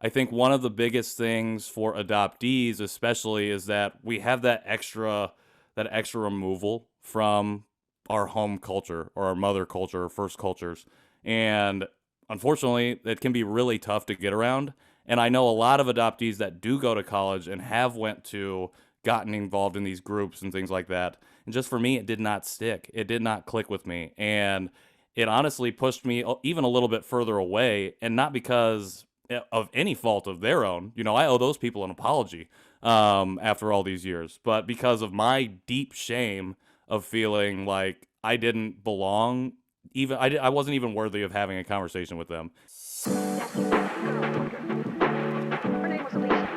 I think one of the biggest things for adoptees, especially, is that we have that extra removal from our home culture or our mother culture or first cultures, and unfortunately, it can be really tough to get around. And I know a lot of adoptees that do go to college and have gotten involved in these groups and things like that. And just for me, it did not stick. It did not click with me, and it honestly pushed me even a little bit further away, and not because of any fault of their own. I owe those people an apology after all these years, but because of my deep shame of feeling like I didn't belong, I wasn't even worthy of having a conversation with them. Her name was Alicia.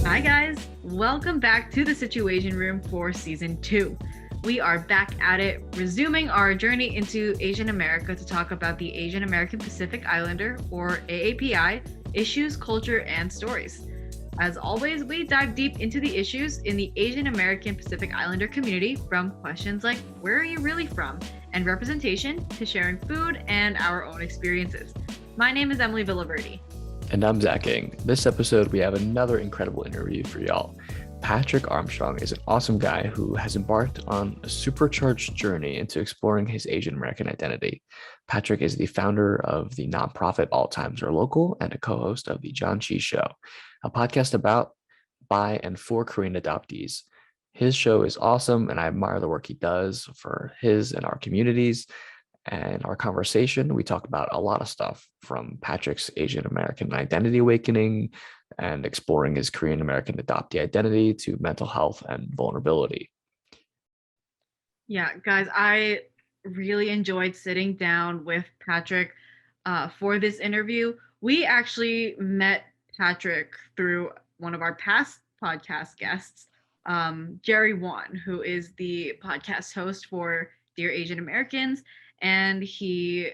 Hi, guys. Welcome back to the Situation Room for Season 2. We are back at it, resuming our journey into Asian America to talk about the Asian American Pacific Islander, or AAPI, issues, culture, and stories. As always, we dive deep into the issues in the Asian American Pacific Islander community, from questions like, where are you really from? And representation, to sharing food and our own experiences. My name is Emilie Villaverde. And I'm Zach. This episode, we have another incredible interview for y'all. Patrick Armstrong is an awesome guy who has embarked on a supercharged journey into exploring his Asian American identity. Patrick is the founder of the nonprofit All Times Are Local and a co-host of the Janchi Show, a podcast about, by, and for Korean adoptees. His show is awesome, and I admire the work he does for his and our communities. And our conversation, we talk about a lot of stuff, from Patrick's Asian American identity awakening and exploring his Korean American adoptee identity to mental health and vulnerability. Yeah, guys, I really enjoyed sitting down with Patrick for this interview. We actually met Patrick through one of our past podcast guests, Jerry Wan, who is the podcast host for Dear Asian Americans, and he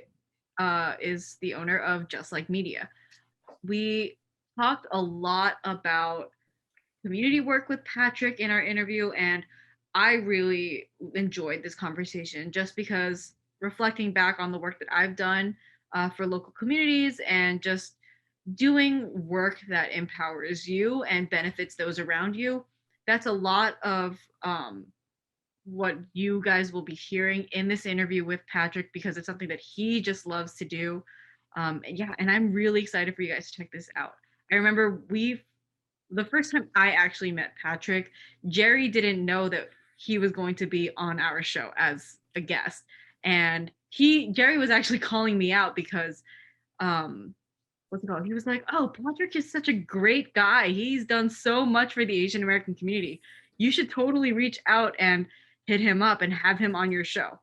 is the owner of Just Like Media. We talked a lot about community work with Patrick in our interview, and I really enjoyed this conversation just because, reflecting back on the work that I've done for local communities and just doing work that empowers you and benefits those around you, that's a lot of what you guys will be hearing in this interview with Patrick, because it's something that he just loves to do. And I'm really excited for you guys to check this out. I remember the first time I actually met Patrick, Jerry didn't know that he was going to be on our show as a guest. And Jerry was actually calling me out because what's it called? He was like, "Oh, Patrick is such a great guy. He's done so much for the Asian American community. You should totally reach out and hit him up and have him on your show."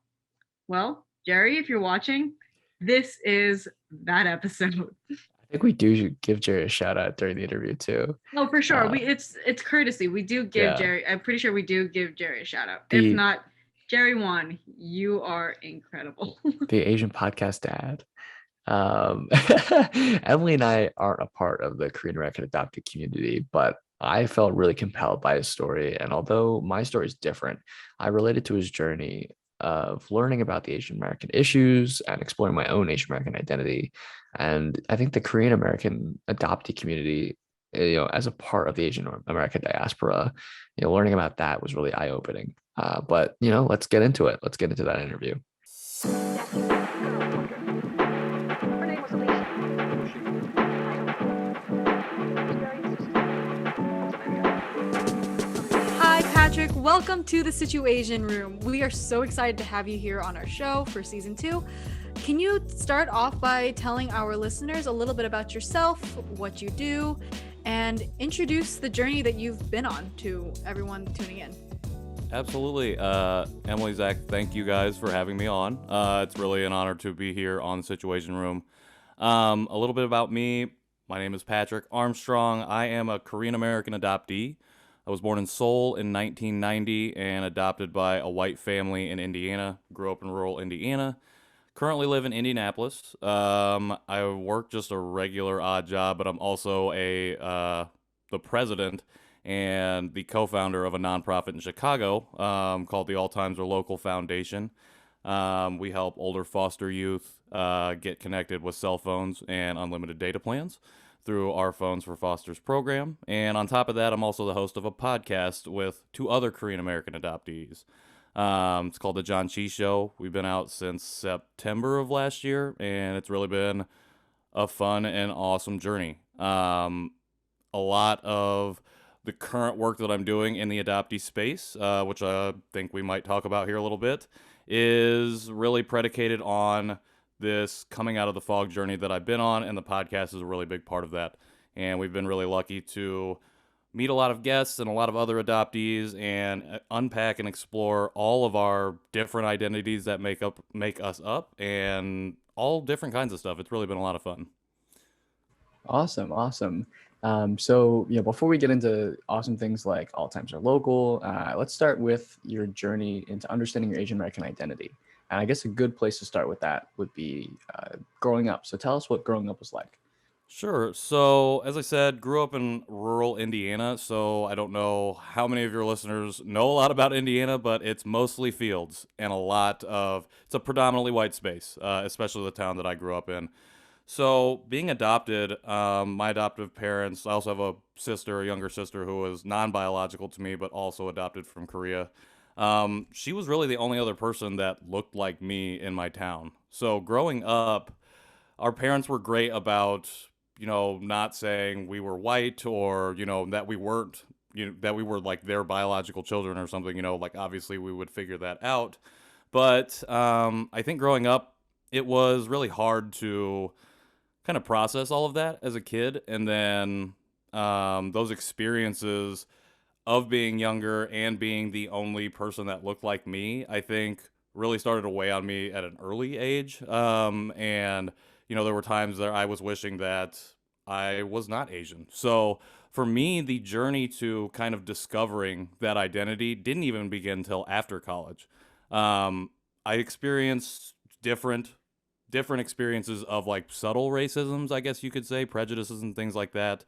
Well, Jerry, if you're watching, this is that episode. I think we do give Jerry a shout out during the interview too. Oh, for sure. Uh, It's courtesy. We do give yeah, Jerry. I'm pretty sure we do give Jerry a shout out. If the not, Jerry Wan, you are incredible. the Asian podcast dad. Emily and I aren't a part of the Korean American adopted community, but I felt really compelled by his story. And although my story is different, I related to his journey of learning about the Asian American issues and exploring my own Asian American identity. And I think the Korean American adoptee community, as a part of the Asian American diaspora, learning about that was really eye-opening. But let's get into it. Let's get into that interview. Her name was Alicia. Hi, Patrick. Welcome to the Situation Room. We are so excited to have you here on our show for season 2. Can you start off by telling our listeners a little bit about yourself, what you do, and introduce the journey that you've been on to everyone tuning in? Absolutely. Emilie, Zach, thank you guys for having me on. It's really an honor to be here on the Situation Room. A little bit about me. My name is Patrick Armstrong. I am a Korean American adoptee. I was born in Seoul in 1990 and adopted by a white family in Indiana. Grew up in rural Indiana. Currently live in Indianapolis. I work just a regular odd job, but I'm also the president and the co-founder of a nonprofit in Chicago called the All Times Are Local Foundation. We help older foster youth get connected with cell phones and unlimited data plans through our Phones for Fosters program. And on top of that, I'm also the host of a podcast with two other Korean American adoptees. It's called the Janchi Show. We've been out since September of last year, and it's really been a fun and awesome journey. A lot of the current work that I'm doing in the adoptee space, which I think we might talk about here a little bit, is really predicated on this coming out of the fog journey that I've been on, and the podcast is a really big part of that. And we've been really lucky to meet a lot of guests and a lot of other adoptees and unpack and explore all of our different identities that make us up and all different kinds of stuff. It's really been a lot of fun. Awesome, awesome. So, before we get into awesome things like All Times Are Local, let's start with your journey into understanding your Asian American identity. And I guess a good place to start with that would be growing up. So tell us what growing up was like. Sure. So, as I said, grew up in rural Indiana. So, I don't know how many of your listeners know a lot about Indiana, but it's mostly fields and it's a predominantly white space, especially the town that I grew up in. So, being adopted, my adoptive parents, I also have a younger sister, who was non biological to me, but also adopted from Korea. She was really the only other person that looked like me in my town. So, growing up, our parents were great about, not saying we were white or, that we weren't, that we were like their biological children or something, like obviously we would figure that out. But I think growing up, it was really hard to kind of process all of that as a kid. And then those experiences of being younger and being the only person that looked like me, I think really started to weigh on me at an early age. And there were times that I was wishing that I was not Asian. So for me, the journey to kind of discovering that identity didn't even begin until after college. I experienced different experiences of like subtle racisms, I guess you could say, prejudices and things like that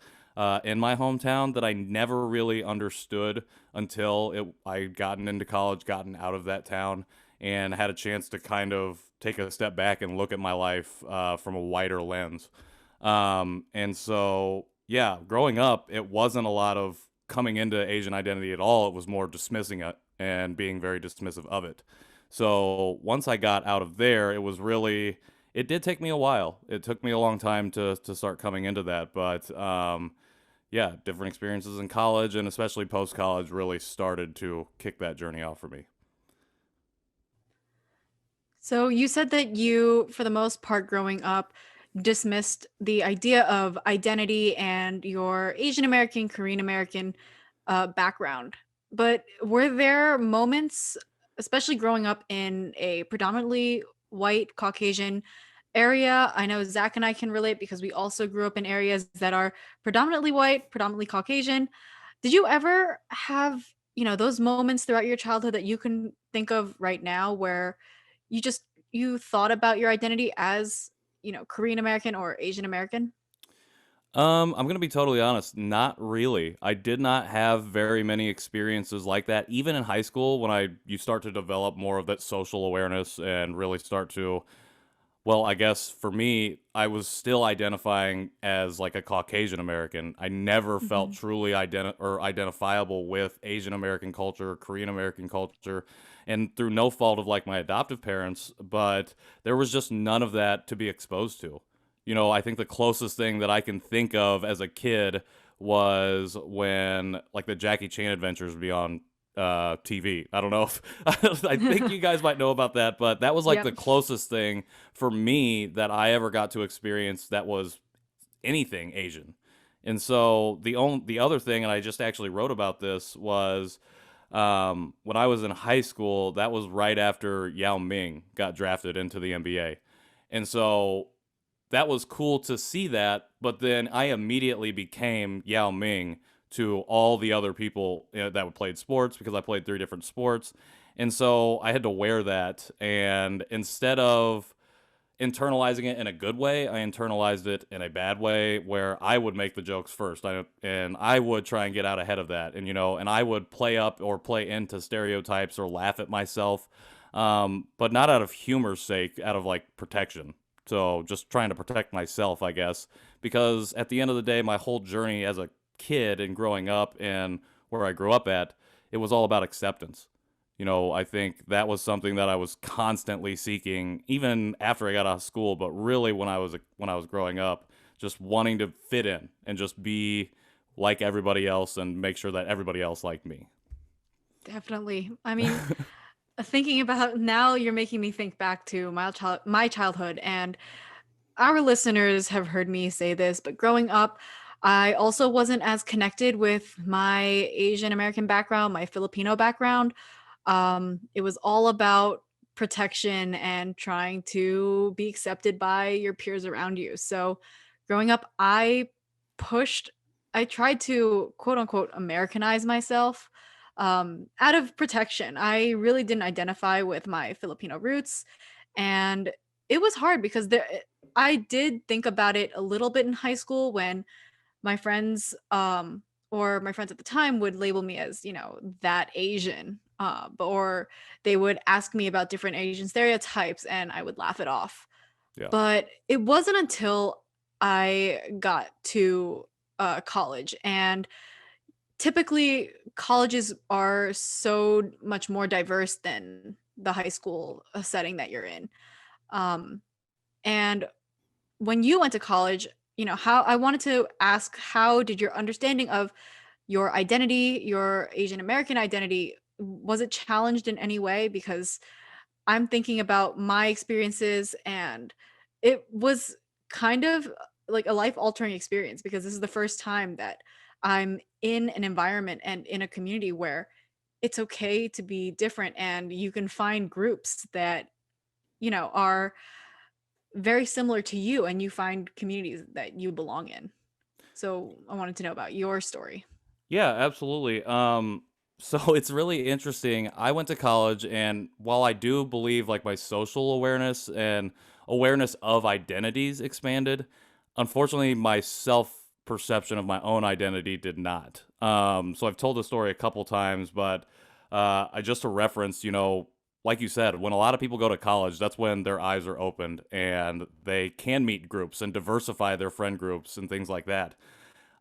in my hometown that I never really understood until I gotten into college, gotten out of that town, and had a chance to kind of take a step back and look at my life from a wider lens. And so, yeah, growing up, it wasn't a lot of coming into Asian identity at all. It was more dismissing it and being very dismissive of it. So once I got out of there, it did take me a while. It took me a long time to start coming into that. But yeah, different experiences in college and especially post-college really started to kick that journey off for me. So you said that you, for the most part, growing up, dismissed the idea of identity and your Asian American, Korean American background. But were there moments, especially growing up in a predominantly white Caucasian area? I know Zach and I can relate because we also grew up in areas that are predominantly white, predominantly Caucasian. Did you ever have, those moments throughout your childhood that you can think of right now where you thought about your identity as, Korean American or Asian American? I'm gonna be totally honest, not really. I did not have very many experiences like that. Even in high school, when you start to develop more of that social awareness and really start to, well, I guess for me, I was still identifying as like a Caucasian American. I never felt Mhm. truly identifiable with Asian American culture, Korean American culture, and through no fault of like my adoptive parents, but there was just none of that to be exposed to. I think the closest thing that I can think of as a kid was when like the Jackie Chan adventures would be on TV. I don't know if I think you guys might know about that, but that was like the Yep. closest thing for me that I ever got to experience that was anything Asian. And so the other thing, and I just actually wrote about this, was when I was in high school. That was right after Yao Ming got drafted into the NBA, and so that was cool to see that. But then I immediately became Yao Ming to all the other people that played sports because I played three different sports. And so I had to wear that. And instead of internalizing it in a good way, I internalized it in a bad way where I would make the jokes first. And I would try and get out ahead of that. And, and I would play up or play into stereotypes or laugh at myself. but not out of humor's sake, out of like protection. So just trying to protect myself, I guess, because at the end of the day, my whole journey as a kid and growing up and where I grew up at, it was all about acceptance. I think that was something that I was constantly seeking, even after I got out of school. But really, when I was growing up, just wanting to fit in and just be like everybody else and make sure that everybody else liked me. Definitely. I mean, thinking about now, you're making me think back to my childhood, and our listeners have heard me say this, but growing up, I also wasn't as connected with my Asian American background, my Filipino background. It was all about protection and trying to be accepted by your peers around you. So, growing up, pushed, I tried to quote unquote Americanize myself out of protection. I really didn't identify with my Filipino roots. And it was hard because I did think about it a little bit in high school when my friends or my friends at the time would label me as, that Asian. Or they would ask me about different Asian stereotypes and I would laugh it off. Yeah. But it wasn't until I got to college, and typically colleges are so much more diverse than the high school setting that you're in. Um, and when you went to college, how I wanted to ask, how did your understanding of your identity, your Asian American identity, was it challenged in any way? Because I'm thinking about my experiences, and it was kind of like a life altering experience because this is the first time that I'm in an environment and in a community where it's okay to be different, and you can find groups that, are very similar to you, and you find communities that you belong in. So I wanted to know about your story. Yeah, absolutely. So it's really interesting. I went to college, and while I do believe like my social awareness and awareness of identities expanded, unfortunately, my self perception of my own identity did not. So I've told the story a couple times, but I just to reference, like you said, when a lot of people go to college, that's when their eyes are opened and they can meet groups and diversify their friend groups and things like that.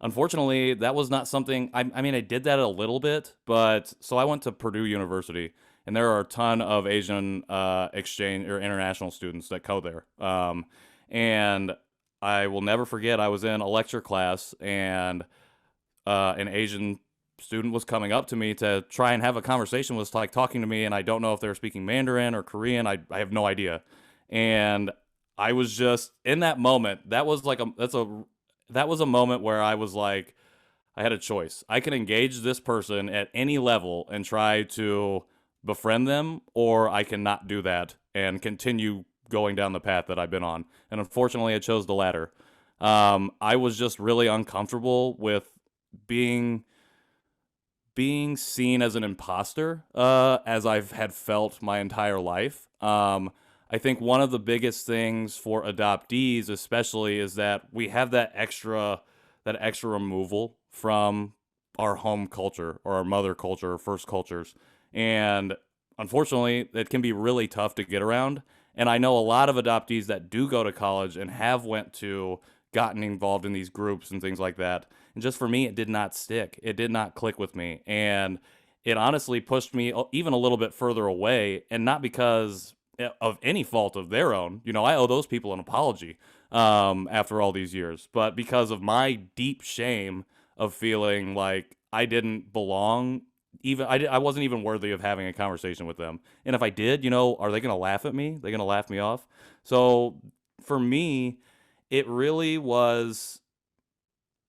Unfortunately, that was not something. I mean, I did that a little bit, but so I went to Purdue University, and there are a ton of Asian exchange or international students that go there. And I will never forget, I was in a lecture class, and an Asian student was coming up to me to try and have a conversation, was like talking to me, and I don't know if they were speaking Mandarin or Korean. I have no idea. And I was just in that moment. That was a moment where I was like, I had a choice. I can engage this person at any level and try to befriend them, or I can not do that and continue going down the path that I've been on. And unfortunately, I chose the latter. I was just really uncomfortable with being seen as an imposter, as I've had felt my entire life. I think one of the biggest things for adoptees, especially, is that we have that extra removal from our home culture or our mother culture or first cultures, and unfortunately, it can be really tough to get around. And I know a lot of adoptees that do go to college and have gotten involved in these groups and things like that. And just for me, it did not stick. It did not click with me. And it honestly pushed me even a little bit further away, and not because of any fault of their own. I owe those people an apology after all these years, but because of my deep shame of feeling like I didn't belong. Even I wasn't even worthy of having a conversation with them. And if I did, are they going to laugh at me? They're going to laugh me off. So for me, it really was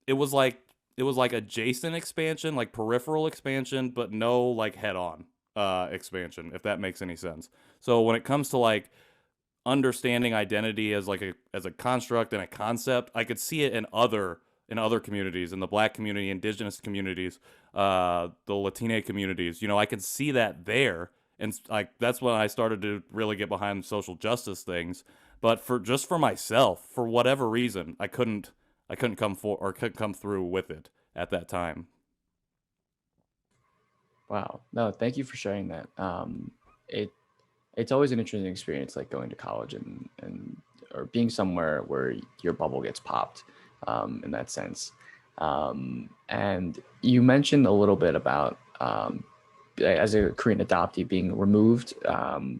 it was like adjacent expansion, like peripheral expansion, but no like head on expansion, if that makes any sense. So when it comes to like understanding identity as like a construct and a concept, I could see it in other communities, in the Black community, indigenous communities, the Latina communities. I could see that there, and like that's when I started to really get behind social justice things. But for myself, for whatever reason, I couldn't couldn't come through with it at that time. Wow. No, thank you for sharing that. It It's always an interesting experience, like going to college and or being somewhere where your bubble gets popped, in that sense. And you mentioned a little bit about, as a Korean adoptee, being removed,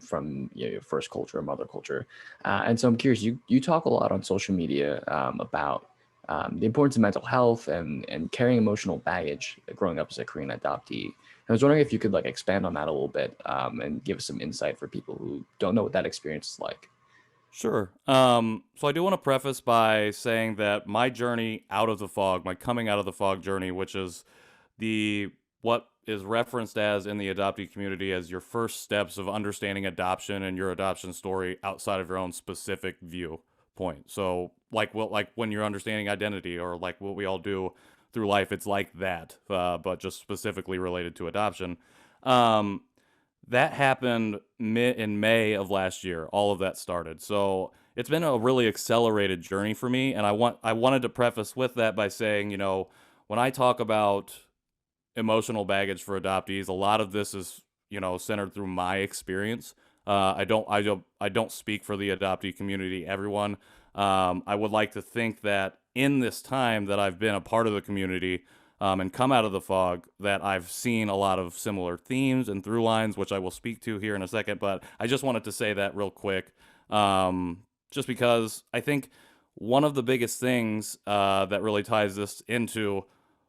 from, your first culture or mother culture. And so I'm curious, you talk a lot on social media, about, the importance of mental health and carrying emotional baggage growing up as a Korean adoptee. I was wondering if you could like expand on that a little bit, and give us some insight for people who don't know what that experience is like. Sure. So I do want to preface by saying that my journey out of the fog, my coming out of the fog journey, which is the what is referenced as in the adoptee community as your first steps of understanding adoption and your adoption story outside of your own specific viewpoint. So like when you're understanding identity or like what we all do through life, it's like that, but just specifically related to adoption. Um, that happened in May of last year. All of that started. So it's been a really accelerated journey for me, and I wanted to preface with that by saying, when I talk about emotional baggage for adoptees, a lot of this is, centered through my experience. I don't speak for the adoptee community, everyone. I would like to think that in this time that I've been a part of the community, and come out of the fog, that I've seen a lot of similar themes and through lines, which I will speak to here in a second. But I just wanted to say that real quick, just because I think one of the biggest things, that really ties this into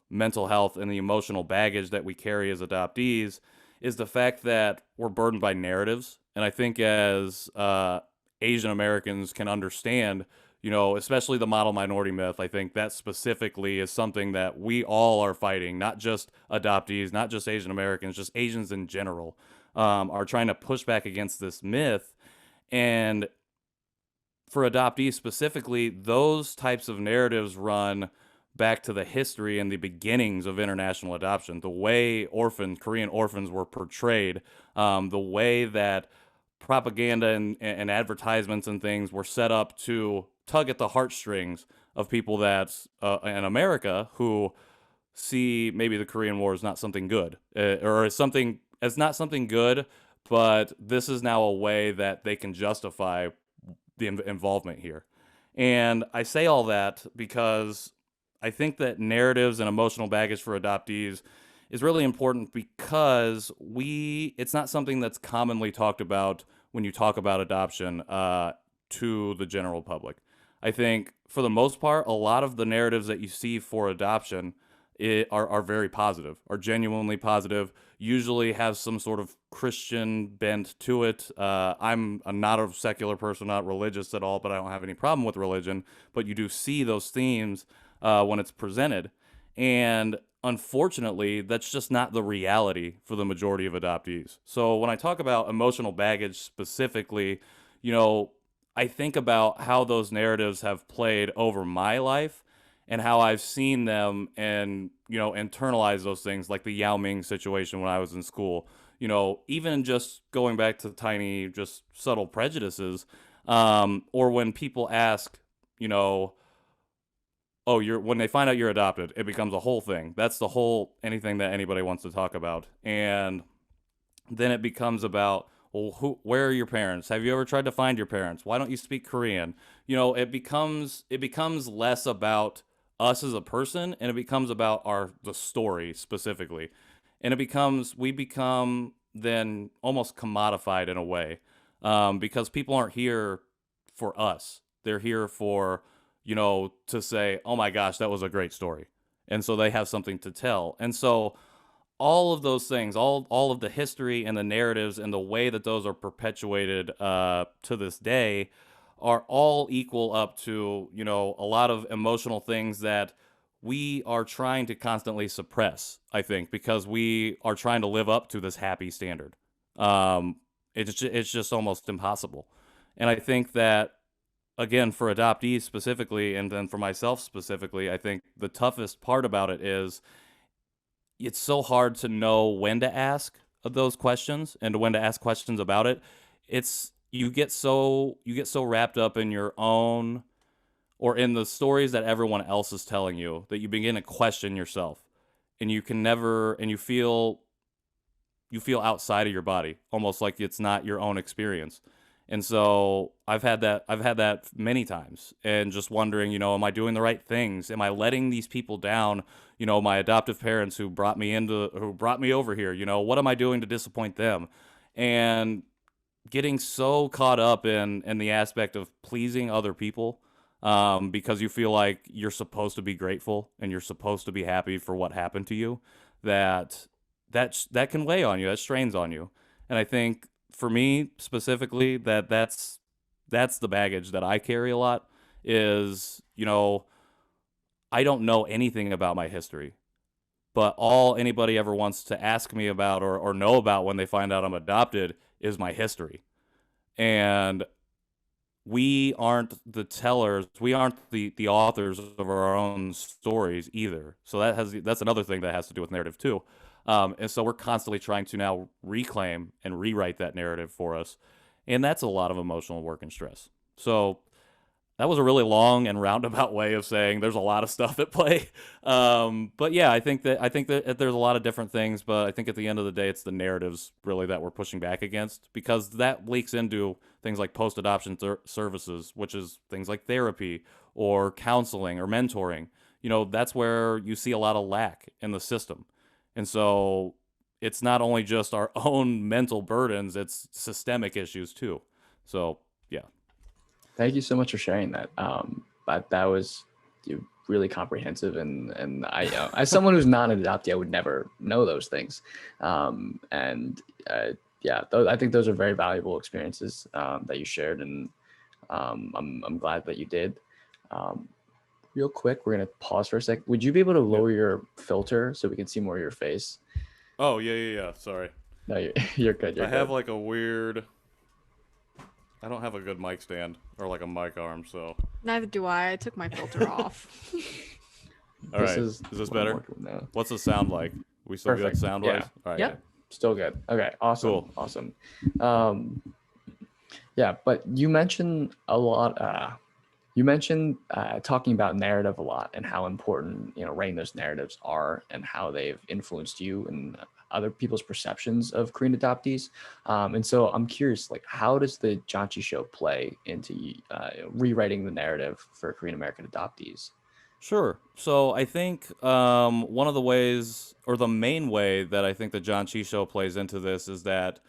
mental health and the emotional baggage that we carry as adoptees is the fact that we're burdened by narratives. And I think as, Asian Americans can understand, especially the model minority myth, I think that specifically is something that we all are fighting, not just adoptees, not just Asian Americans, just Asians in general, are trying to push back against this myth. And for adoptees specifically, those types of narratives run back to the history and the beginnings of international adoption, the way Korean orphans were portrayed, the way that propaganda and advertisements and things were set up to tug at the heartstrings of people that, in America, who see maybe the Korean War as not something good, or as not something good, but this is now a way that they can justify the involvement here. And I say all that because I think that narratives and emotional baggage for adoptees is really important because it's not something that's commonly talked about when you talk about adoption, to the general public. I think for the most part, a lot of the narratives that you see for adoption are very positive, are genuinely positive, usually have some sort of Christian bent to it. I'm not a secular person, not religious at all, but I don't have any problem with religion. But you do see those themes, when it's presented. And unfortunately, that's just not the reality for the majority of adoptees. So when I talk about emotional baggage specifically, you know, I think about how those narratives have played over my life and how I've seen them and, internalize those things like the Yao Ming situation when I was in school. Even just going back to tiny, just subtle prejudices, or when people ask, oh, when they find out you're adopted, it becomes a whole thing. That's the whole anything that anybody wants to talk about. And then it becomes about, well, where are your parents? Have you ever tried to find your parents? Why don't you speak Korean? It becomes less about us as a person, and it becomes about the story specifically. And we become then almost commodified in a way, because people aren't here for us. They're here for, to say, oh my gosh, that was a great story. And so they have something to tell. And so all of those things, all of the history and the narratives and the way that those are perpetuated, to this day, are all equal up to, a lot of emotional things that we are trying to constantly suppress, I think, because we are trying to live up to this happy standard. It's just almost impossible. And I think that, again, for adoptees specifically, and then for myself specifically, I think the toughest part about it is it's so hard to know when to ask those questions and when to ask questions about it. It's you get so wrapped up in your own or in the stories that everyone else is telling you that you begin to question yourself, and you can never and you feel feel outside of your body, almost like it's not your own experience. And so I've had that many times, and just wondering, am I doing the right things? Am I letting these people down? My adoptive parents who brought me over here, what am I doing to disappoint them? And getting so caught up in the aspect of pleasing other people, because you feel like you're supposed to be grateful and you're supposed to be happy for what happened to you, that can weigh on you, that strains on you. And I think for me specifically, that's the baggage that I carry a lot is, I don't know anything about my history, but all anybody ever wants to ask me about or know about when they find out I'm adopted is my history. And we aren't the tellers, we aren't the authors of our own stories either. So that's another thing that has to do with narrative too. And so we're constantly trying to now reclaim and rewrite that narrative for us. And that's a lot of emotional work and stress. So that was a really long and roundabout way of saying there's a lot of stuff at play. But yeah, I think that there's a lot of different things, but I think at the end of the day, it's the narratives really that we're pushing back against, because that leaks into things like post-adoption services, which is things like therapy or counseling or mentoring. That's where you see a lot of lack in the system. And so it's not only just our own mental burdens, it's systemic issues too. So yeah. Thank you so much for sharing that. But that was really comprehensive, and I, as someone who's not an adoptee, I would never know those things. I think those are very valuable experiences that you shared, and I'm glad that you did. Real quick, we're gonna pause for a sec. Would you be able to lower your filter so we can see more of your face? Oh yeah. Sorry. No, you're good. I have like a weird. I don't have a good mic stand or like a mic arm, so. Neither do I. I took my filter off. All right. Is this better? What's the sound like? We still Perfect. good sound wise? Yeah. All right. Yep. Still good. Okay. Awesome. Cool. Awesome. Yeah, but you mentioned a lot. You mentioned talking about narrative a lot and how important writing those narratives are and how they've influenced you and other people's perceptions of Korean adoptees. And so I'm curious, like, how does the Janchi Show play into rewriting the narrative for Korean American adoptees? Sure. So I think one of the ways, or the main way that I think the Janchi Show plays into this is that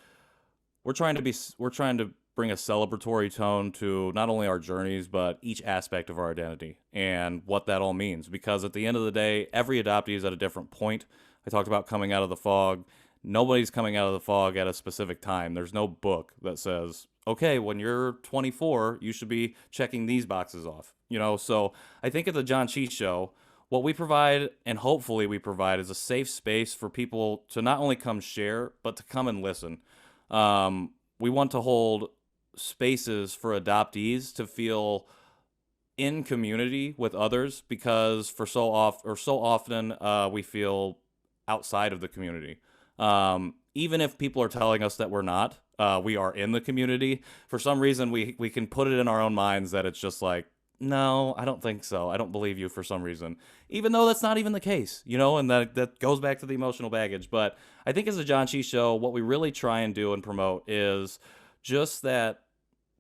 we're trying to bring a celebratory tone to not only our journeys, but each aspect of our identity and what that all means. Because at the end of the day, every adoptee is at a different point. I talked about coming out of the fog. Nobody's coming out of the fog at a specific time. There's no book that says, okay, when you're 24, you should be checking these boxes off. So I think at the Janchi Show, what we provide, and hopefully we provide, is a safe space for people to not only come share, but to come and listen. We want to hold spaces for adoptees to feel in community with others, because so often we feel outside of the community. Even if people are telling us that we're not, we are in the community. For some reason, we can put it in our own minds that it's just like, no, I don't think so. I don't believe you for some reason, even though that's not even the case, and that goes back to the emotional baggage. But I think as a Janchi Show, what we really try and do and promote is just that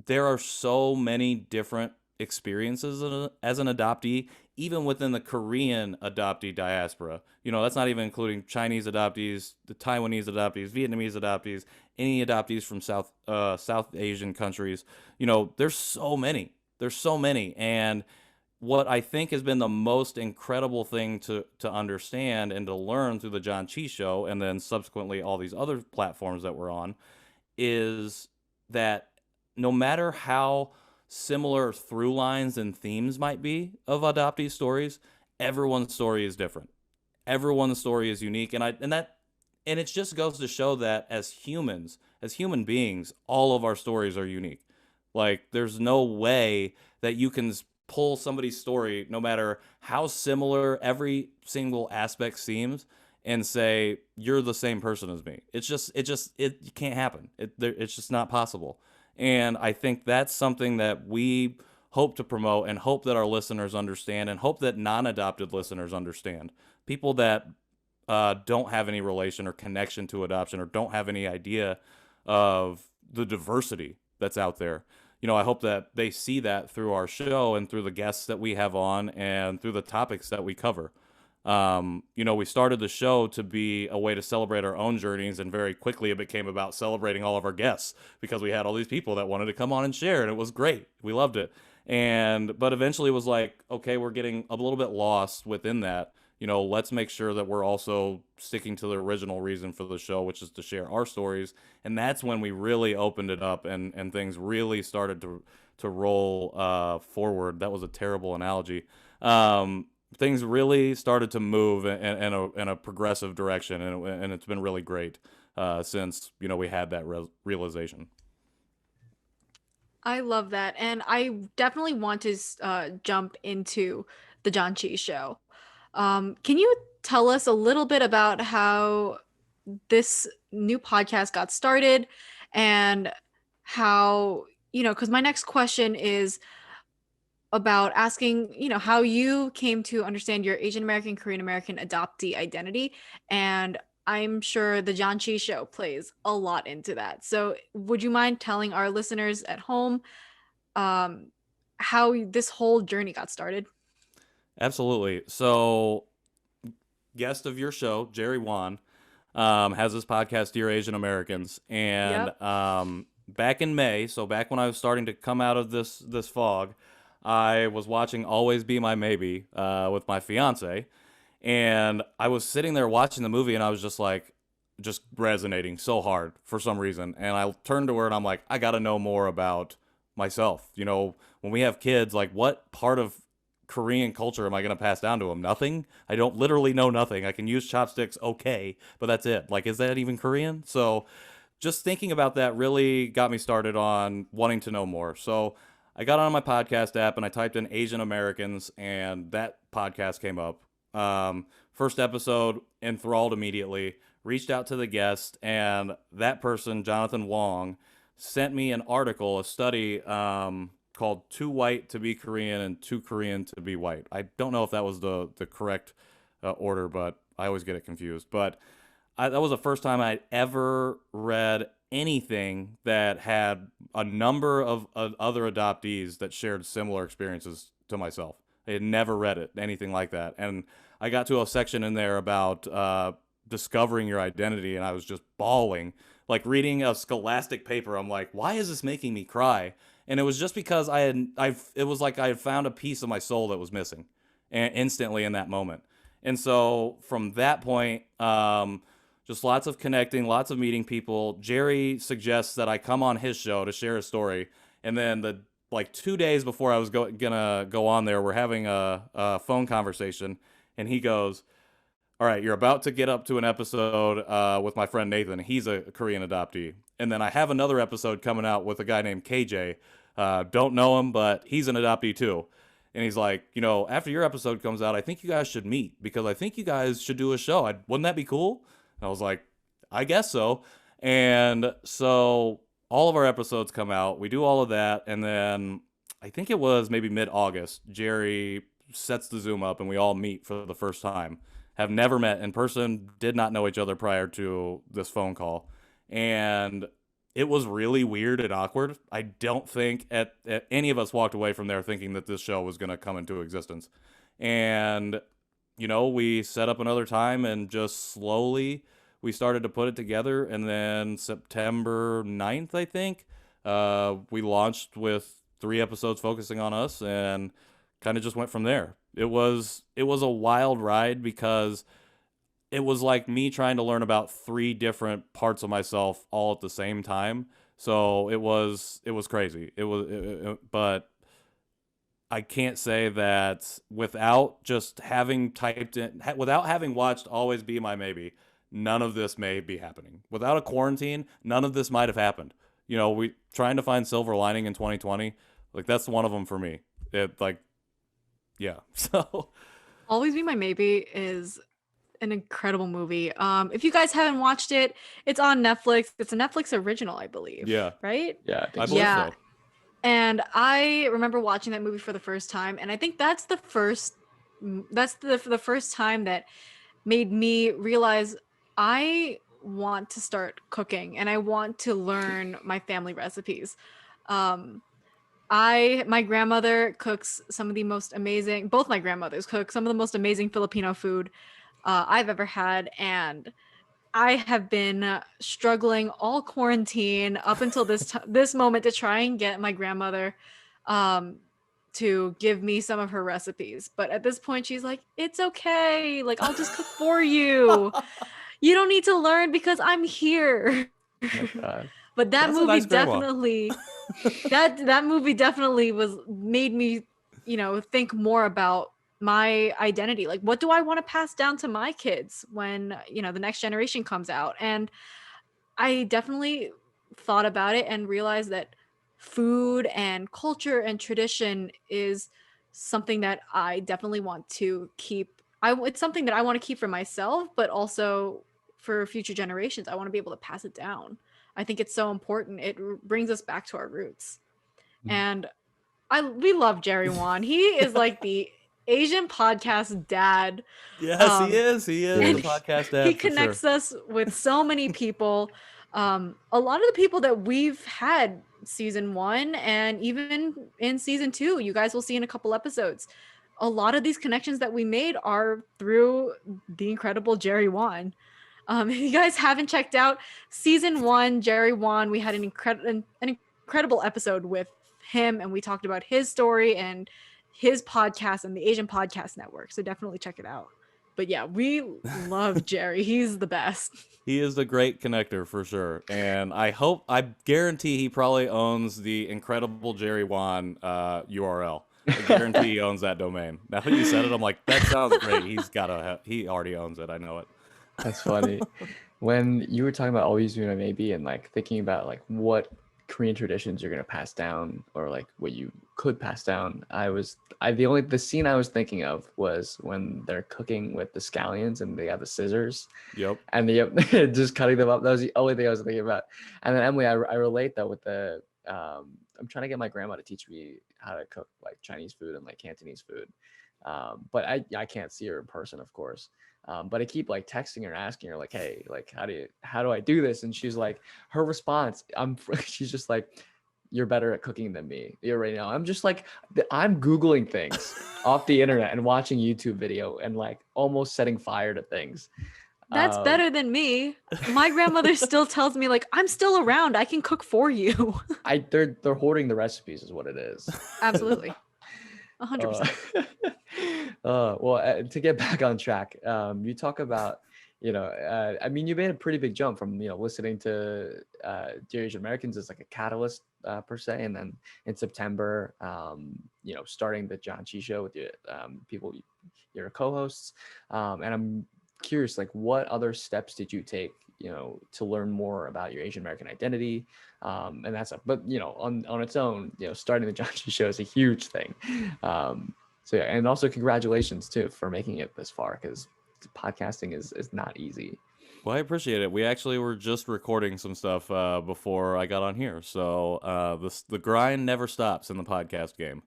there are so many different experiences as an adoptee, even within the Korean adoptee diaspora. That's not even including Chinese adoptees, the Taiwanese adoptees, Vietnamese adoptees, any adoptees from South Asian countries. There's so many. And what I think has been the most incredible thing to understand and to learn through the Janchi Show, and then subsequently all these other platforms that we're on, is that no matter how similar through lines and themes might be of adoptee stories, everyone's story is different. Everyone's story is unique, and it just goes to show that as humans, as human beings, all of our stories are unique. Like, there's no way that you can pull somebody's story, no matter how similar every single aspect seems, and say you're the same person as me. It can't happen. It's just not possible. And I think that's something that we hope to promote, and hope that our listeners understand, and hope that non-adopted listeners understand. People that don't have any relation or connection to adoption or don't have any idea of the diversity that's out there. I hope that they see that through our show and through the guests that we have on and through the topics that we cover. We started the show to be a way to celebrate our own journeys, and very quickly it became about celebrating all of our guests because we had all these people that wanted to come on and share, and it was great. We loved it. But eventually it was like, okay, we're getting a little bit lost within that. Let's make sure that we're also sticking to the original reason for the show, which is to share our stories. And that's when we really opened it up and things really started to roll forward. That was a terrible analogy. Things really started to move in a progressive direction, and it's been really great since we had that realization. I love that, and I definitely want to jump into the Janchi Show. Can you tell us a little bit about how this new podcast got started, and how, because my next question is about asking, how you came to understand your Asian American, Korean American adoptee identity. And I'm sure the Janchi Show plays a lot into that. So would you mind telling our listeners at home how this whole journey got started? Absolutely. So, guest of your show, Jerry Wan, has this podcast, Dear Asian Americans, and back in May, so back when I was starting to come out of this fog, I was watching Always Be My Maybe with my fiance, and I was sitting there watching the movie, and I was just resonating so hard for some reason, and I turned to her and I'm like, I gotta know more about myself. When we have kids, like, what part of Korean culture am I going to pass down to them? Nothing. I don't literally know nothing. I can use chopsticks, okay, but that's it. Like, is that even Korean? So just thinking about that really got me started on wanting to know more. So I got on my podcast app and I typed in Asian Americans, and that podcast came up. First episode, enthralled immediately, reached out to the guest, and that person, Jonathan Wong, sent me an article, a study called Too White to Be Korean and Too Korean to Be White. I don't know if that was the correct order, but I always get it confused. But that was the first time I'd ever read anything that had a number of other adoptees that shared similar experiences to myself. I had never read anything like that. And I got to a section in there about discovering your identity, and I was just bawling. Like, reading a scholastic paper, I'm like, why is this making me cry? And it was just because it was like I had found a piece of my soul that was missing, and instantly in that moment. And so from that point, just lots of connecting, lots of meeting people. Jerry suggests that I come on his show to share a story. And then 2 days before I was gonna go on there, we're having a phone conversation, and he goes, all right, you're about to get up to an episode with my friend Nathan. He's a Korean adoptee. And then I have another episode coming out with a guy named KJ. Don't know him, but he's an adoptee too. And he's like, after your episode comes out, I think you guys should meet because I think you guys should do a show. Wouldn't that be cool? And I was like, I guess so. And so all of our episodes come out. We do all of that. And then I think it was maybe mid-August, Jerry sets the Zoom up and we all meet for the first time. Have never met in person, did not know each other prior to this phone call. And it was really weird and awkward. I don't think any of us walked away from there thinking that this show was going to come into existence. And, we set up another time and just slowly we started to put it together. And then September 9th, I think, we launched with 3 episodes focusing on us and kind of just went from there. It was a wild ride because it was like me trying to learn about 3 different parts of myself all at the same time. So it was crazy. But I can't say that without just having without having watched Always Be My Maybe, none of this may be happening. Without a quarantine, none of this might have happened. We trying to find silver lining in 2020. Like, that's one of them for me. Yeah. So Always Be My Maybe is an incredible movie. If you guys haven't watched it, it's on Netflix. It's a Netflix original, I believe. Yeah. Right? Yeah, I I think so. believe Yeah. so. And I remember watching that movie for the first time, and I think that's the first time that made me realize I want to start cooking and I want to learn my family recipes. Um, my grandmother cooks some of the most amazing, both my grandmothers cook some of the most amazing Filipino food I've ever had. And I have been struggling all quarantine up until this moment to try and get my grandmother um, to give me some of her recipes. But at this point, she's like, "It's okay. Like, I'll just cook for you. You don't need to learn because I'm here." Oh my God. But that That's a movie nice grandma. definitely that movie definitely was made me, think more about my identity. Like, what do I want to pass down to my kids when, the next generation comes out? And I definitely thought about it and realized that food and culture and tradition is something that I definitely want to keep. It's something that I want to keep for myself, but also for future generations. I want to be able to pass it down. I think it's so important. It brings us back to our roots. And we love Jerry Wan. He is like the Asian podcast dad. Yes, he is. He is And the podcast dad he for sure. connects us with so many people. A lot of the people that we've had season 1 and even in season 2, you guys will see in a couple episodes. A lot of these connections that we made are through the incredible Jerry Wan. If you guys haven't checked out season 1, Jerry Wan, we had an incredible episode with him, and we talked about his story and his podcast and the Asian Podcast Network. So definitely check it out. But yeah, we love Jerry. He's the best. He is the great connector for sure. And I guarantee he probably owns the incredible Jerry Wan URL. I guarantee he owns that domain. Now that you said it, I'm like, that sounds great. He already owns it. I know it. That's funny. When you were talking about always doing a maybe and like thinking about like what Korean traditions you're gonna pass down or like what you could pass down, the scene I was thinking of was when they're cooking with the scallions and they have the scissors Yep. and they just cutting them up. That was the only thing I was thinking about. And then Emily, I relate that with the I'm trying to get my grandma to teach me how to cook like Chinese food and like Cantonese food. But I can't see her in person, of course. But I keep like texting her and asking her like, hey, like how do I do this? And she's like, her response, she's just like, you're better at cooking than me. You're right now. I'm just like, I'm Googling things off the internet and watching YouTube video and like almost setting fire to things. That's better than me. My grandmother still tells me like, I'm still around. I can cook for you. They're hoarding the recipes is what it is. Absolutely. 100%. Well, to get back on track, you talk about, I mean, you made a pretty big jump from, listening to Dear Asian Americans as like a catalyst per se. And then in September, starting the Janchi Show with your your co-hosts. And I'm curious, like what other steps did you take, to learn more about your Asian American identity? And that's but on its own, starting the Janchi Show is a huge thing. So yeah, and also congratulations too for making it this far, because podcasting is not easy. Well, I appreciate it. We actually were just recording some stuff before I got on here, so the grind never stops in the podcast game.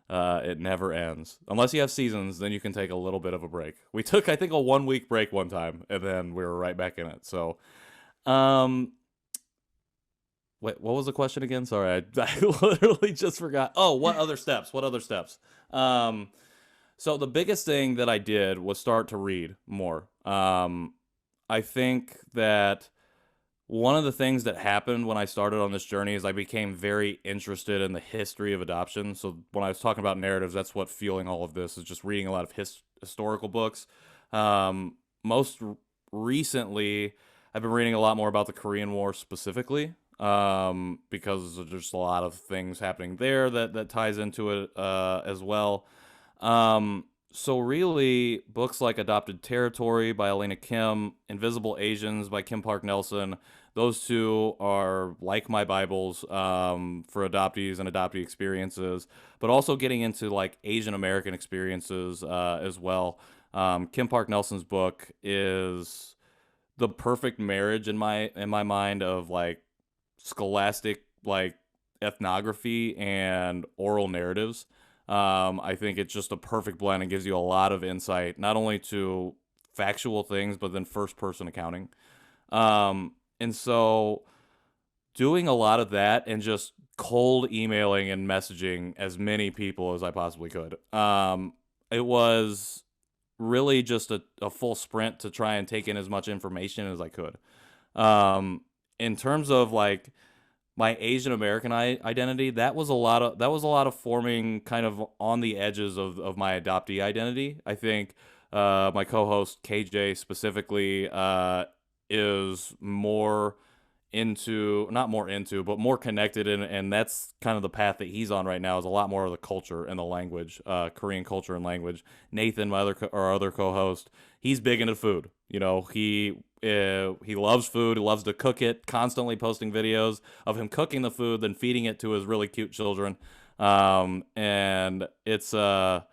It never ends. Unless you have seasons, then you can take a little bit of a break. We took, I think, a 1-week break one time, and then we were right back in it. So, wait, what was the question again? Sorry, I literally just forgot. Oh, what other steps? What other steps? So the biggest thing that I did was start to read more. I think that one of the things that happened when I started on this journey is I became very interested in the history of adoption. So when I was talking about narratives, that's what fueling all of this is just reading a lot of historical books. Most recently, I've been reading a lot more about the Korean War specifically, because there's just a lot of things happening there that ties into it as well. So really, books like Adopted Territory by Elena Kim, Invisible Asians by Kim Park Nelson, those two are like my Bibles for adoptees and adoptee experiences, but also getting into like Asian American experiences as well. Kim Park Nelson's book is the perfect marriage in my mind of like scholastic like ethnography and oral narratives. I think it's just a perfect blend and gives you a lot of insight, not only to factual things, but then first person accounting. And so doing a lot of that and just cold emailing and messaging as many people as I possibly could. It was really just a full sprint to try and take in as much information as I could. Um, in terms of like my Asian American identity, that was a lot of forming kind of on the edges of my adoptee identity. I think my co-host KJ specifically is more into not more into but more connected, and that's kind of the path that he's on right now, is a lot more of the culture and the language, Korean culture and language. Nathan, my our other co-host, he's big into food. He loves food. He loves to cook it, constantly posting videos of him cooking the food, then feeding it to his really cute children. And it's I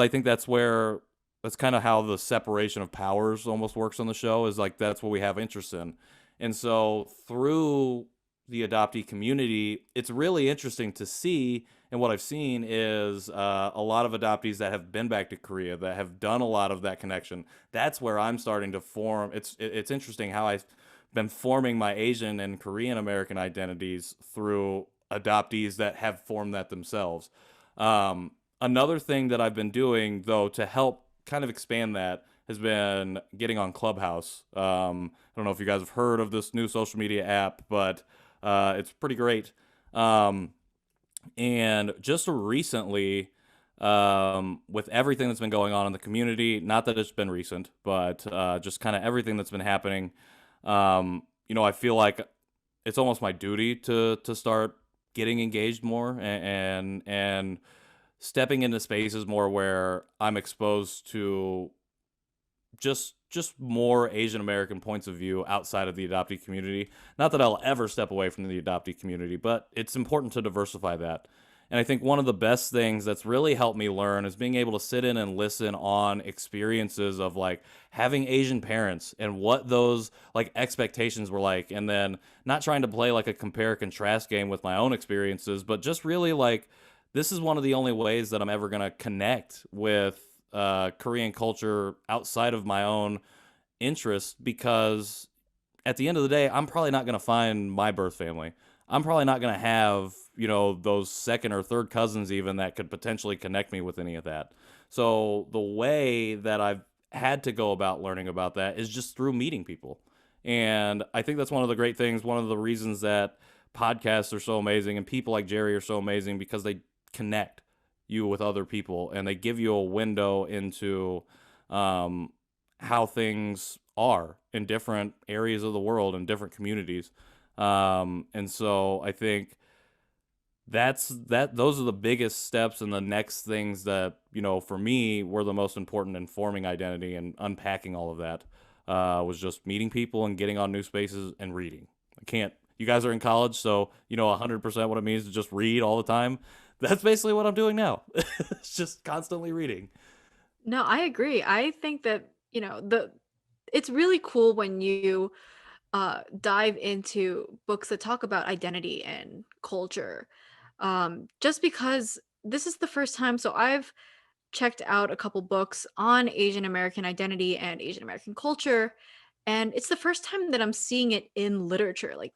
think that's kind of how the separation of powers almost works on the show, is like that's what we have interest in. And so through the adoptee community, it's really interesting to see. And what I've seen is a lot of adoptees that have been back to Korea, that have done a lot of that connection. That's where I'm starting to form. It's interesting how I've been forming my Asian and Korean American identities through adoptees that have formed that themselves. Another thing that I've been doing, though, to help kind of expand that, has been getting on Clubhouse. I don't know if you guys have heard of this new social media app, but it's pretty great. And just recently, with everything that's been going on in the community, not that it's been recent, but just kind of everything that's been happening, I feel like it's almost my duty to start getting engaged more, and stepping into spaces more where I'm exposed to just more Asian American points of view outside of the adoptee community. Not that I'll ever step away from the adoptee community, but it's important to diversify that. And I think one of the best things that's really helped me learn is being able to sit in and listen on experiences of like having Asian parents and what those like expectations were like, and then not trying to play like a compare contrast game with my own experiences, but just really like, this is one of the only ways that I'm ever going to connect with Korean culture outside of my own interests, because at the end of the day, I'm probably not going to find my birth family. I'm probably not going to have, those second or third cousins even that could potentially connect me with any of that. So the way that I've had to go about learning about that is just through meeting people. And I think that's one of the great things, one of the reasons that podcasts are so amazing and people like Jerry are so amazing, because they connect you with other people and they give you a window into how things are in different areas of the world and different communities. And so I think those are the biggest steps, and the next things that, for me were the most important in forming identity and unpacking all of that, was just meeting people and getting on new spaces and reading. You guys are in college, so 100% what it means to just read all the time. That's basically what I'm doing now. It's just constantly reading. No, I agree. I think that, it's really cool when you dive into books that talk about identity and culture. Just because this is the first time, so I've checked out a couple books on Asian American identity and Asian American culture, and it's the first time that I'm seeing it in literature. Like,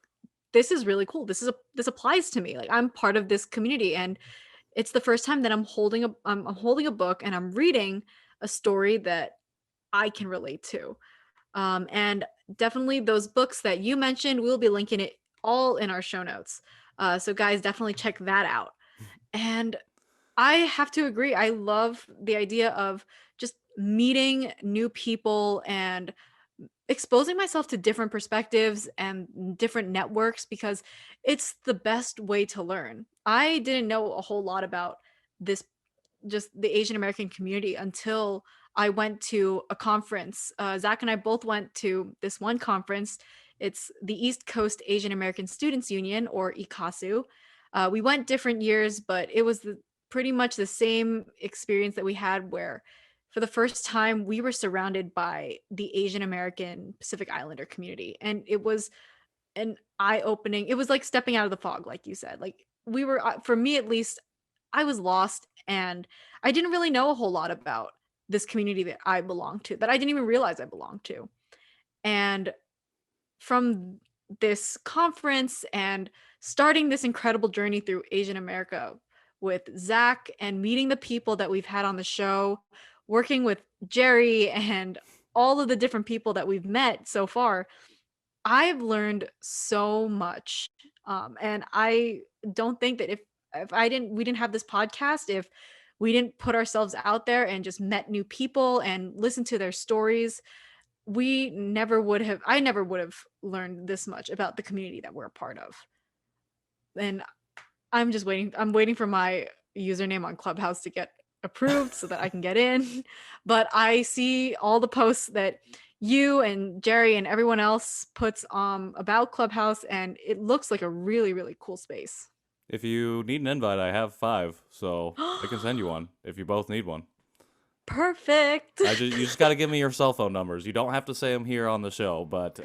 this is really cool. This applies to me. Like, I'm part of this community, and it's the first time that I'm holding a book and I'm reading a story that I can relate to. And definitely those books that you mentioned, we'll be linking it all in our show notes. So guys, definitely check that out. And I have to agree. I love the idea of just meeting new people and exposing myself to different perspectives and different networks, because it's the best way to learn. I didn't know a whole lot about this, just the Asian American community, until I went to a conference. Zach and I both went to this one conference. It's the East Coast Asian American Students Union, or ICASU. We went different years, but it was pretty much the same experience that we had, where for the first time we were surrounded by the Asian American Pacific Islander community. And it was an eye-opening, it was like stepping out of the fog, like you said. Like, we were, for me at least, I was lost and I didn't really know a whole lot about this community that I belong to, that I didn't even realize I belonged to. And from this conference and starting this incredible journey through Asian America with Zach and meeting the people that we've had on the show, working with Jerry and all of the different people that we've met so far, I've learned so much. And I don't think that if we didn't have this podcast, if we didn't put ourselves out there and just met new people and listened to their stories, we never would have I never would have learned this much about the community that we're a part of. And I'm waiting for my username on Clubhouse to get approved so that I can get in. But I see all the posts that you and Jerry and everyone else puts about Clubhouse, and it looks like a really, really cool space. If you need an invite, I have 5, so I can send you one if you both need one. Perfect. You just got to give me your cell phone numbers. You don't have to say them here on the show, but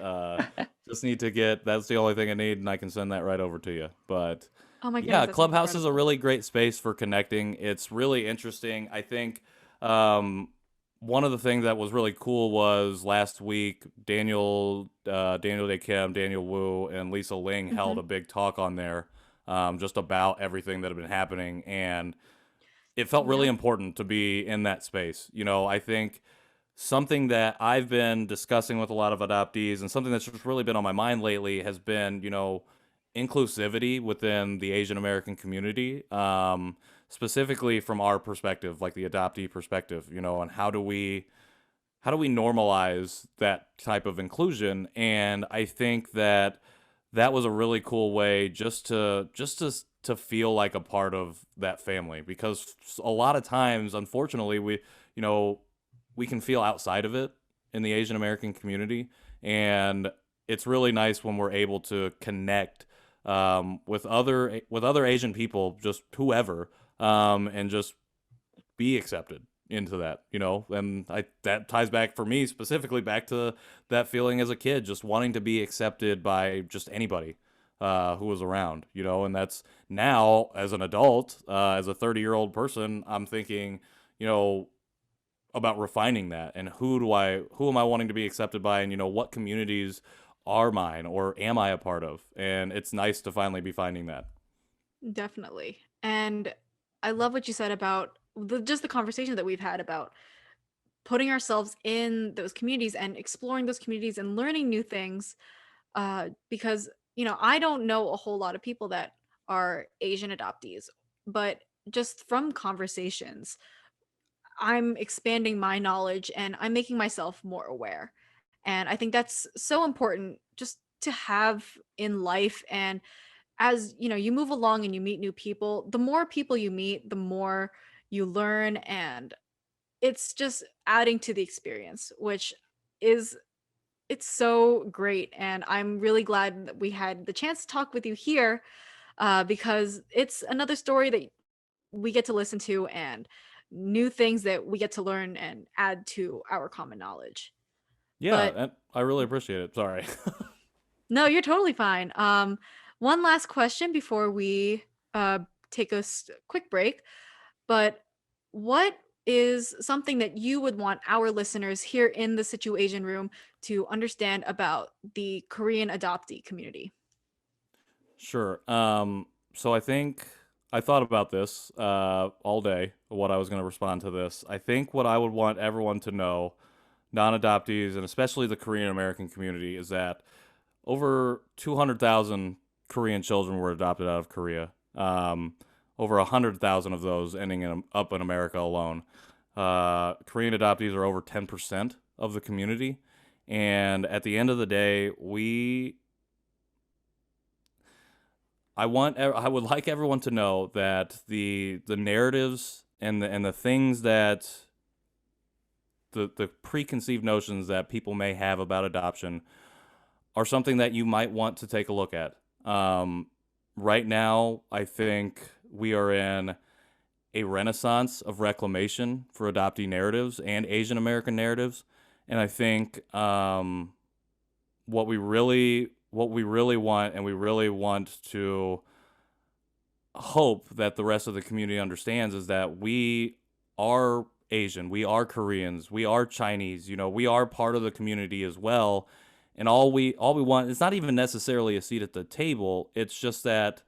just need to get. That's the only thing I need, and I can send that right over to you. But Oh my yeah, goodness, that's Clubhouse is a incredible. really great space for connecting. It's really interesting. I think one of the things that was really cool was last week, Daniel Day Kim, Daniel Wu, and Lisa Ling held Mhm. a big talk on there, just about everything that had been happening, and it felt really Yep. important to be in that space. I think something that I've been discussing with a lot of adoptees and something that's just really been on my mind lately has been, inclusivity within the Asian American community, specifically from our perspective, like the adoptee perspective, and how do we normalize that type of inclusion? And I think that was a really cool way just to feel like a part of that family, because a lot of times, unfortunately, you know we can feel outside of it in the Asian American community, and it's really nice when we're able to connect with other Asian people, just whoever, and just be accepted into that, and that ties back for me specifically back to that feeling as a kid, just wanting to be accepted by just anybody who was around, and that's now as an adult, as a 30-year-old person, I'm thinking, you know, about refining that, and who am I wanting to be accepted by, and what communities are mine or am I a part of, and it's nice to finally be finding that. Definitely. And I love what you said about just the conversation that we've had about putting ourselves in those communities and exploring those communities and learning new things. Because, I don't know a whole lot of people that are Asian adoptees, but just from conversations, I'm expanding my knowledge and I'm making myself more aware. And I think that's so important just to have in life. And as you move along and you meet new people, the more people you meet, the more you learn, and it's just adding to the experience, which is it's so great. And I'm really glad that we had the chance to talk with you here, because it's another story that we get to listen to and new things that we get to learn and add to our common knowledge. Yeah, But and I really appreciate it. Sorry. no, you're totally fine. One last question before we uh, take a quick break. But what is something that you would want our listeners here in the Situation Room to understand about the Korean adoptee community? Sure. So I thought about this all day, what I was going to respond to this. I think what I would want everyone to know, non-adoptees and especially the Korean American community, is that over 200,000 Korean children were adopted out of Korea. Over 100,000 of those ending up in America alone. Korean adoptees are over 10% of the community, and at the end of the day, I would like everyone to know that the narratives and the things that the preconceived notions that people may have about adoption are something that you might want to take a look at. Right now, I think we are in a renaissance of reclamation for adoptee narratives and Asian American narratives, and I think what we really want, and we really want to hope that the rest of the community understands, is that we are Asian, we are Koreans, we are Chinese, you know, we are part of the community as well. And all we want, it's not even necessarily a seat at the table. It's just that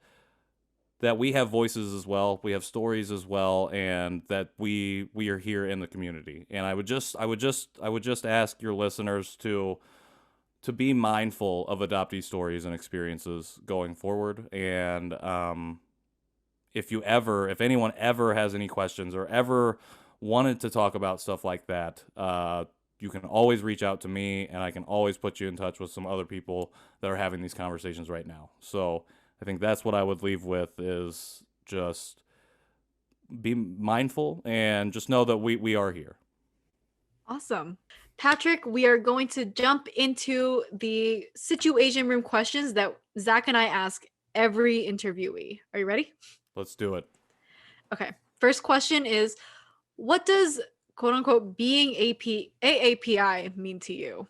we have voices as well, we have stories as well, and that we are here in the community. And I would just ask your listeners to be mindful of adoptee stories and experiences going forward. And if anyone ever has any questions or ever wanted to talk about stuff like that, you can always reach out to me, and I can always put you in touch with some other people that are having these conversations right now. So I think that's what I would leave with, is just be mindful and just know that we are here. Awesome. Patrick, we are going to jump into the situation room questions that Zach and I ask every interviewee. Are you ready? Let's do it. Okay. First question is, what does quote unquote being AAPI mean to you?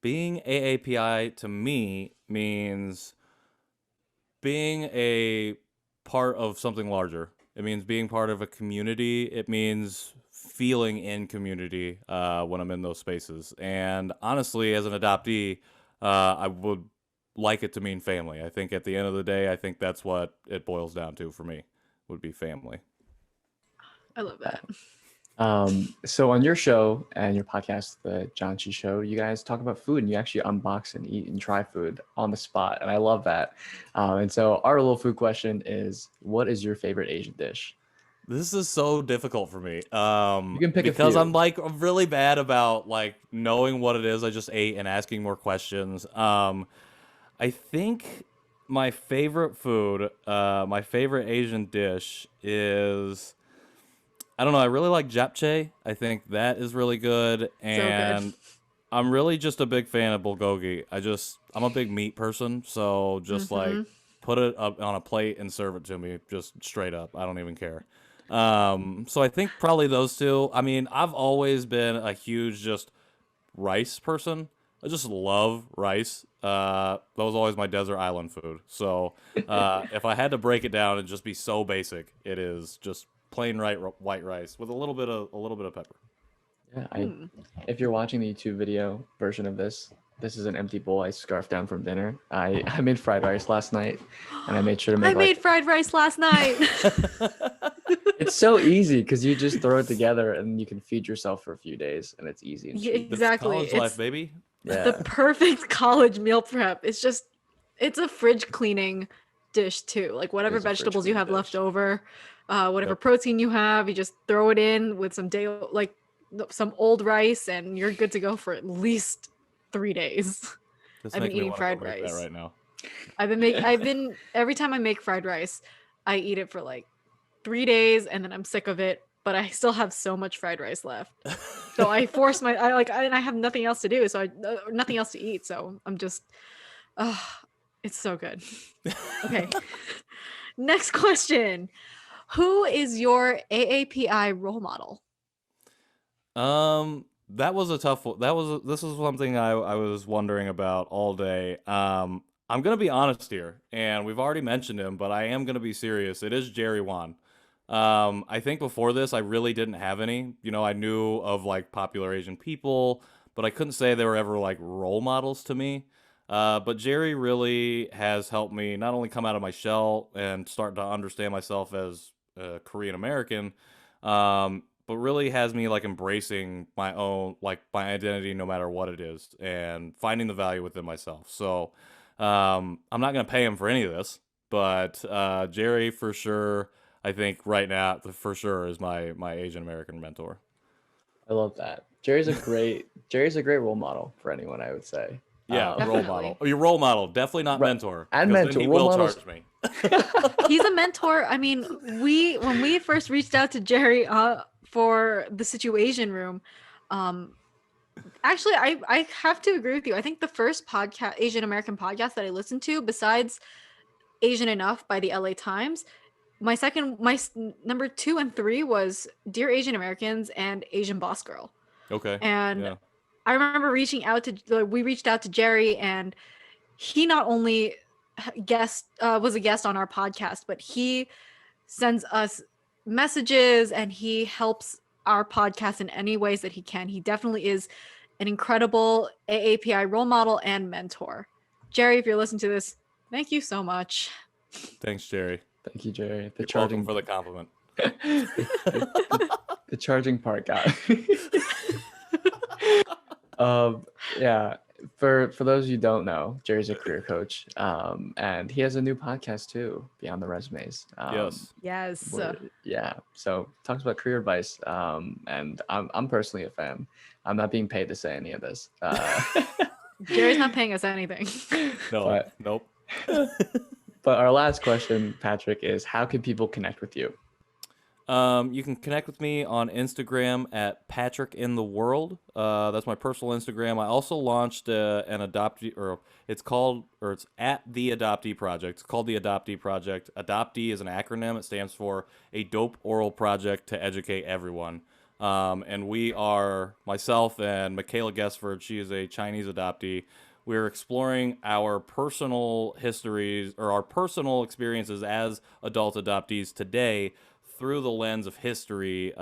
Being AAPI to me means being a part of something larger. It means being part of a community. It means feeling in community when I'm in those spaces. And honestly, as an adoptee, I would like it to mean family. I think at the end of the day, I think that's what it boils down to for me, would be family. I love that. So on your show and your podcast, the Janchi Show, you guys talk about food and you actually unbox and eat and try food on the spot, and I love that. And so our little food question is, what is your favorite Asian dish? This is so difficult for me. You can pick a because few. I'm really bad about like knowing what it is I just ate and asking more questions. I think my favorite food, my favorite Asian dish is, I don't know, I really like japchae. I think that is really good. And good. I'm really just a big fan of bulgogi. I'm a big meat person, so just like put it up on a plate and serve it to me just straight up. I don't even care. So I think probably those two. I mean, I've always been a huge just rice person. I just love rice. That was always my desert island food. So if I had to break it down and just be so basic, it is just plain white rice with a little bit of pepper. Yeah, if you're watching the YouTube video version of this is an empty bowl I scarfed down from dinner. I made fried rice last night, and I made sure to make I made fried rice last night. It's so easy because you just throw it together and you can feed yourself for a few days, and it's easy and Yeah, cheap. This exactly. college It's life, baby. Yeah. the perfect college meal prep. It's a fridge cleaning dish too. Like whatever is a fridge vegetables you cleaning have dish. left over, whatever Yep. protein you have, you just throw it in with some old rice, and you're good to go for at least 3 days. This I've been makes me eating wanna fried go make rice. that right now. Every time I make fried rice, I eat it for like 3 days, and then I'm sick of it. But I still have so much fried rice left, so I force and I have nothing else to do, so nothing else to eat. So I'm just, it's so good. Okay, next question: who is your AAPI role model? That was a tough one. This is something I was wondering about all day. I'm gonna be honest here, and we've already mentioned him, but I am gonna be serious. It is Jerry Wan. I think before this, I really didn't have any. You know, I knew of like popular Asian people, but I couldn't say they were ever like role models to me. But Jerry really has helped me not only come out of my shell and start to understand myself as a Korean American, but really has me like embracing my own, like my identity no matter what it is, and finding the value within myself. So I'm not gonna pay him for any of this, but Jerry for sure, I think right now for sure is my Asian American mentor. I love that. Jerry's a great role model for anyone, I would say. Yeah, role Definitely. model. Oh, your role model, definitely not Right. mentor. And 'cause mentor. then he Role will models- charge me. He's a mentor. I mean, when we first reached out to Jerry for the Situation Room, actually, I have to agree with you. I think the first podcast, Asian American podcast that I listened to, besides Asian Enough by the LA Times, number 2 and 3 was Dear Asian Americans and Asian Boss Girl. Okay. And Yeah. I remember we reached out to Jerry, and he not only was a guest on our podcast, but he sends us messages and he helps our podcast in any ways that he can. He definitely is an incredible AAPI role model and mentor. Jerry, if you're listening to this, thank you so much. Thanks, Jerry. Thank you, Jerry. The You're welcome for the compliment. the charging part got. Yeah. For those you don't know, Jerry's a career coach, and he has a new podcast too, Beyond the Resumes. Yes. Yes. Yeah. So talks about career advice, and I'm personally a fan. I'm not being paid to say any of this. Jerry's not paying us anything. No. But- Nope. But our last question, Patrick, is how can people connect with you? You can connect with me on Instagram at Patrick in the World. That's my personal Instagram. I also launched an adoptee, it's at the Adoptee Project. It's called the Adoptee Project. Adoptee is an acronym. It stands for a dope oral project to educate everyone. And we are, myself and Michaela Guessford, she is a Chinese adoptee. We're exploring our personal histories or our personal experiences as adult adoptees today through the lens of history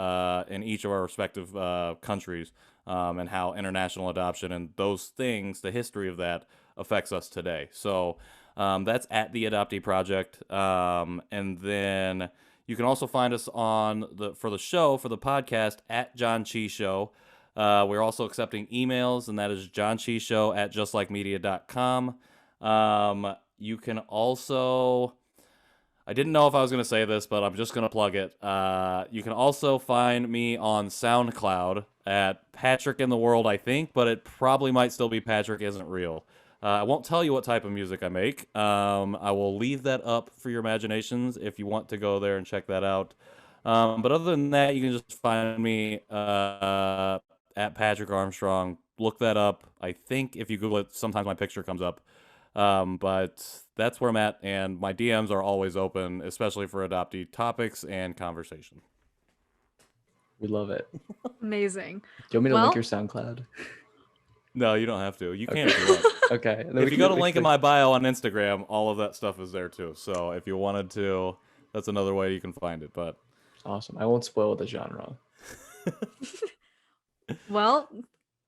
in each of our respective countries, and how international adoption and those things, the history of that, affects us today. So that's at the Adoptee Project. And then you can also find us for the podcast, at Janchi Show. We're also accepting emails, and that is johnchyshow@justlikemedia.com. You can also... I didn't know if I was going to say this, but I'm just going to plug it. You can also find me on SoundCloud at Patrick in the World, I think, but it probably might still be Patrick Isn't Real. I won't tell you what type of music I make. I will leave that up for your imaginations if you want to go there and check that out. But other than that, you can just find me at Patrick Armstrong. Look that up. I think if you Google it, sometimes my picture comes up. But that's where I'm at, and my DMs are always open, especially for adoptee topics and conversation. We love it. Amazing. Do you want me to Well- link your SoundCloud? No, you don't have to. You can if you want. Okay. If you go to link in my bio on Instagram, all of that stuff is there too. So if you wanted to, that's another way you can find it. But Awesome. I won't spoil the genre. Well,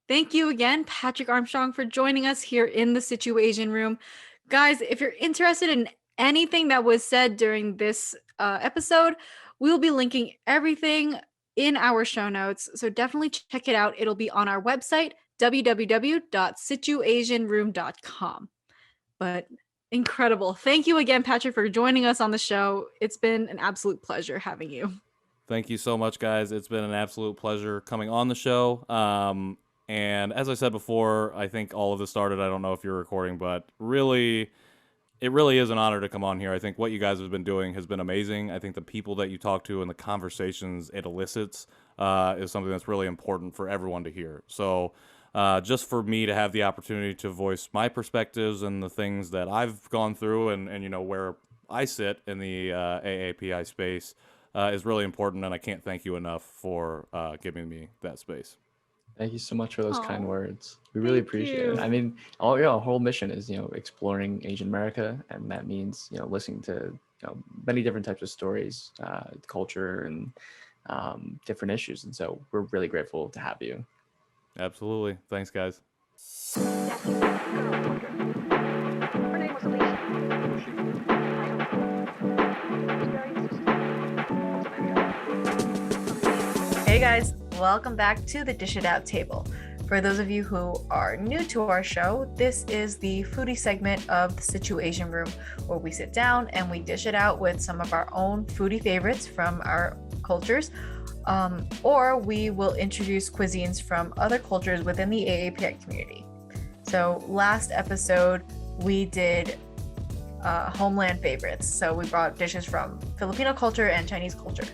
thank you again, Patrick Armstrong, for joining us here in the Situation Room. Guys, if you're interested in anything that was said during this episode, we'll be linking everything in our show notes. So definitely check it out. It'll be on our website, www.situationroom.com. But incredible. Thank you again, Patrick, for joining us on the show. It's been an absolute pleasure having you. thank you so much, guys. It's been an absolute pleasure coming on the show. And as I said before, I think all of this started, I don't know if you're recording, but really, it really is an honor to come on here. I think what you guys have been doing has been amazing. I think the people that you talk to and the conversations it elicits is something that's really important for everyone to hear. So just for me to have the opportunity to voice my perspectives and the things that I've gone through and you know, where I sit in the AAPI space is really important, and I can't thank you enough for giving me that space. Thank you so much for those kind Aw, words. We really thank appreciate you. it. I mean, our whole mission is, exploring Asian America, and that means, listening to many different types of stories, culture, and different issues. And so we're really grateful to have you. Absolutely. Thanks, guys. Her name was Alicia. I don't know. She was very insistent. Hey guys, welcome back to the Dish It Out table. For those of you who are new to our show, this is the foodie segment of the Situation Room, where we sit down and we dish it out with some of our own foodie favorites from our cultures, or we will introduce cuisines from other cultures within the AAPI community. So last episode, we did homeland favorites. So we brought dishes from Filipino culture and Chinese culture.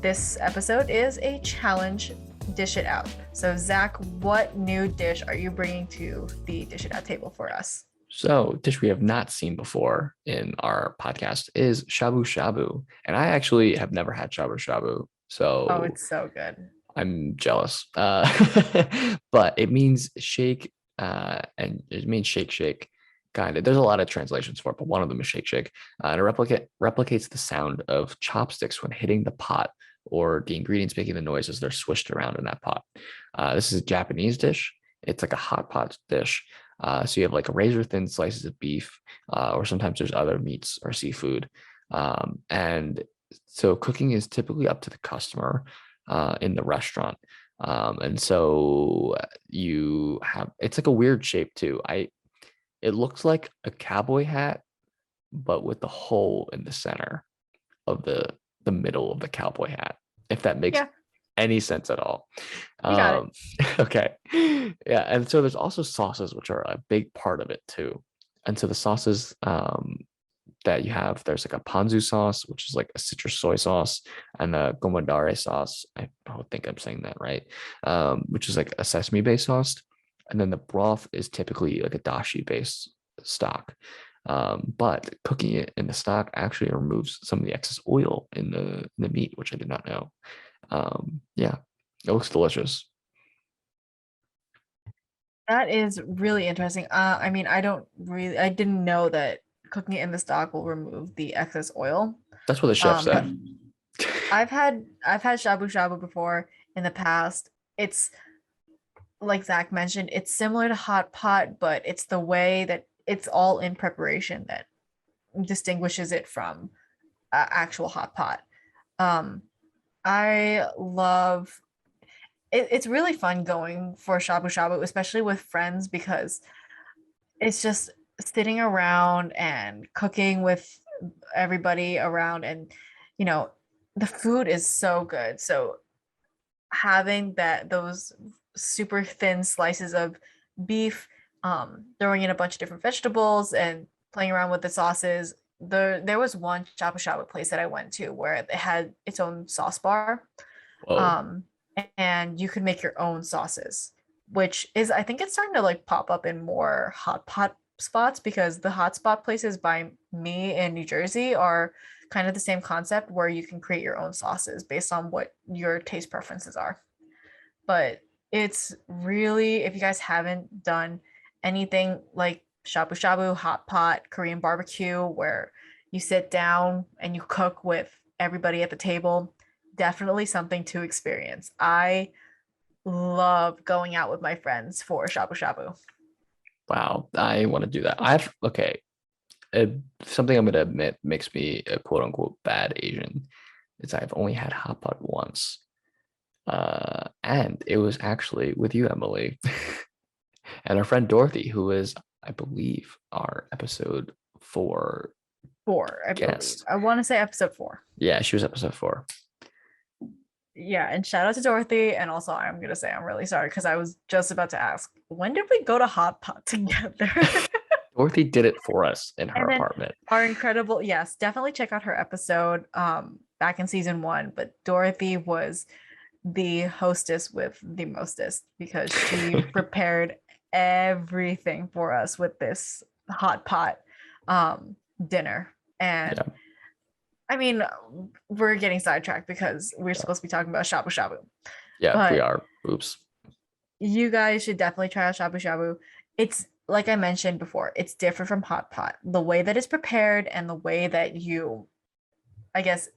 This episode is a challenge, Dish It Out. So Zach, what new dish are you bringing to the Dish It Out table for us? So, dish we have not seen before in our podcast is shabu shabu. And I actually have never had shabu shabu. So Oh, it's so good. I'm jealous. But it means shake, and it means shake, shake. Kind of. There's a lot of translations for it, but one of them is shake, shake. And it replicates the sound of chopsticks when hitting the pot or the ingredients making the noise as they're swished around in that pot. This is a Japanese dish. It's like a hot pot dish. So you have like razor thin slices of beef, or sometimes there's other meats or seafood. And so cooking is typically up to the customer in the restaurant. And so you have, it's like a weird shape too. It looks like a cowboy hat, but with the hole in the center of the middle of the cowboy hat, if that makes Yeah. any sense at all. You got it. Okay. Yeah. And so there's also sauces, which are a big part of it too. And so the sauces that you have, there's like a ponzu sauce, which is like a citrus soy sauce, and a gomodare sauce. I don't think I'm saying that right. Which is like a sesame based sauce. And then the broth is typically like a dashi based stock. But cooking it in the stock actually removes some of the excess oil in the meat, which I did not know. Yeah, it looks delicious. That is really interesting. I mean, I didn't know that cooking it in the stock will remove the excess oil. That's what the chef But said. I've had shabu shabu before in the past. It's like Zach mentioned, it's similar to hot pot, but it's the way that it's all in preparation that distinguishes it from actual hot pot. I love it. It's really fun going for shabu shabu, especially with friends, because it's just sitting around and cooking with everybody around, and you know, the food is so good. So having those super thin slices of beef, throwing in a bunch of different vegetables and playing around with the sauces. There was one shabu shabu place that I went to where it had its own sauce bar. Whoa. And you could make your own sauces, which is, I think it's starting to like pop up in more hot pot spots, because the hot spot places by me in New Jersey are kind of the same concept where you can create your own sauces based on what your taste preferences are. But it's really, if you guys haven't done anything like shabu shabu, hot pot, Korean barbecue, where you sit down and you cook with everybody at the table, definitely something to experience. I love going out with my friends for shabu shabu. Wow. I want to do that. Okay. Something I'm going to admit makes me a quote unquote bad Asian is I've only had hot pot once. And it was actually with you, Emily, and our friend Dorothy, who is, I believe, our episode 4 I believe. guest. I want to say episode 4. Yeah, she was episode 4. Yeah, and shout out to Dorothy. And also, I'm gonna say I'm really sorry because I was just about to ask, when did we go to hot pot together? Dorothy did it for us in her And then apartment. our incredible, yes, definitely check out her episode back in season 1. But Dorothy was the hostess with the mostest, because she prepared everything for us with this hot pot dinner. And Yeah. I mean, we're getting sidetracked because we're supposed to be talking about shabu shabu. Yeah, But we are. Oops. you guys should definitely try out shabu shabu. It's like I mentioned before, it's different from hot pot. The way that it's prepared and the way that you, I guess,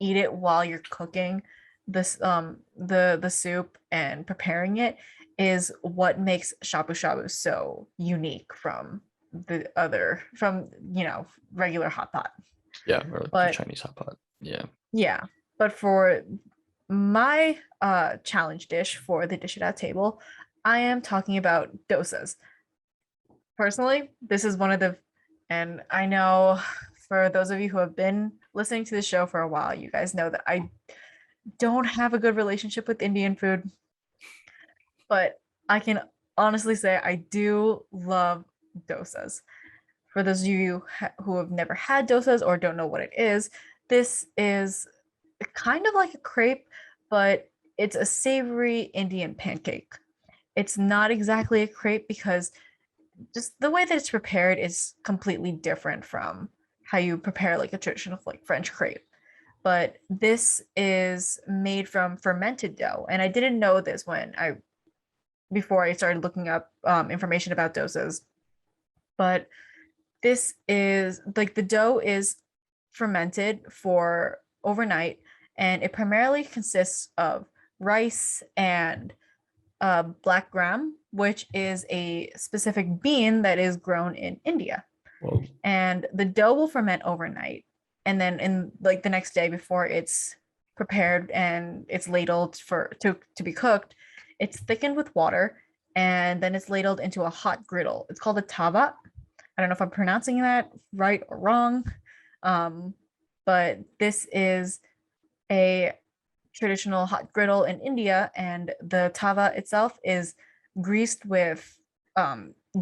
eat it while you're cooking this the soup and preparing it is what makes shabu shabu so unique from regular hot pot. Yeah, or like the But Chinese hot pot. Yeah. yeah, but for my challenge dish for the dish it out table, I am talking about dosas. Personally, this is one of the, and I know for those of you who have been listening to the show for a while, you guys know that I don't have a good relationship with Indian food, but I can honestly say I do love dosas. For those of you who have never had dosas or don't know what it is, this is kind of like a crepe, but it's a savory Indian pancake. It's not exactly a crepe because just the way that it's prepared is completely different from how you prepare like a traditional like French crepe. But this is made from fermented dough, and I didn't know this before I started looking up information about dosas. But this is like the dough is fermented for overnight, and it primarily consists of rice and black gram, which is a specific bean that is grown in India. Whoa. And the dough will ferment overnight, and then in like the next day before it's prepared and it's ladled to be cooked, it's thickened with water, and then it's ladled into a hot griddle. It's called a tava. I don't know if I'm pronouncing that right or wrong, but this is a traditional hot griddle in India, and the tava itself is greased with